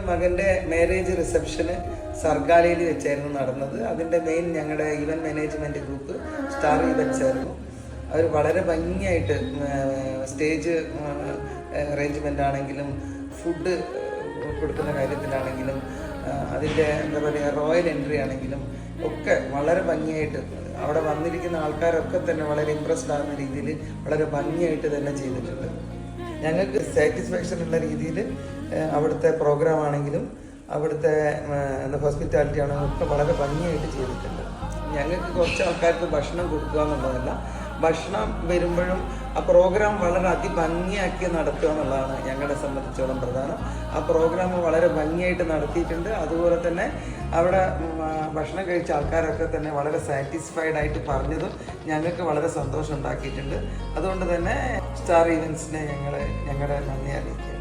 മകൻ്റെ മാരേജ് റിസപ്ഷന് സർഗാലയിൽ വെച്ചായിരുന്നു നടന്നത്. അതിൻ്റെ മെയിൻ ഞങ്ങളുടെ event management group star events ആയിരുന്നു. അവർ വളരെ ഭംഗിയായിട്ട് സ്റ്റേജ് അറേഞ്ച്മെൻ്റ് ആണെങ്കിലും ഫുഡ് കൊടുക്കുന്ന കാര്യത്തിലാണെങ്കിലും അതിൻ്റെ എന്താ പറയുക റോയൽ എൻട്രി ആണെങ്കിലും ഒക്കെ വളരെ ഭംഗിയായിട്ട് അവിടെ വന്നിരിക്കുന്ന ആൾക്കാരൊക്കെ തന്നെ വളരെ ഇമ്പ്രസ്ഡ് ആകുന്ന രീതിയിൽ വളരെ ഭംഗിയായിട്ട് തന്നെ ചെയ്തിട്ടുണ്ട്. ഞങ്ങൾക്ക് സാറ്റിസ്ഫാക്ഷൻ ഉള്ള രീതിയിൽ അവിടുത്തെ പ്രോഗ്രാം ആണെങ്കിലും അവിടുത്തെ ഹോസ്പിറ്റാലിറ്റി ആണെങ്കിലും ഒക്കെ വളരെ ഭംഗിയായിട്ട് ചെയ്തിട്ടുണ്ട്. ഞങ്ങൾക്ക് കുറച്ച് ആൾക്കാർക്ക് ഭക്ഷണം കൊടുക്കുക എന്നുള്ളതല്ല, ഭക്ഷണം വരുമ്പോഴും ആ പ്രോഗ്രാം വളരെ അതിഭംഗിയാക്കി നടത്തുക എന്നുള്ളതാണ് ഞങ്ങളെ സംബന്ധിച്ചോളം പ്രധാനം. ആ പ്രോഗ്രാം വളരെ ഭംഗിയായിട്ട് നടത്തിയിട്ടുണ്ട്. അതുപോലെ തന്നെ അവിടെ ഭക്ഷണം കഴിച്ച ആൾക്കാരൊക്കെ തന്നെ വളരെ സാറ്റിസ്ഫൈഡ് ആയിട്ട് പറഞ്ഞതും ഞങ്ങൾക്ക് വളരെ സന്തോഷം ഉണ്ടാക്കിയിട്ടുണ്ട്. അതുകൊണ്ട് തന്നെ സ്റ്റാർ ഇവൻറ്റ്സിനെ ഞങ്ങളുടെ നന്ദി അറിയിക്കുക.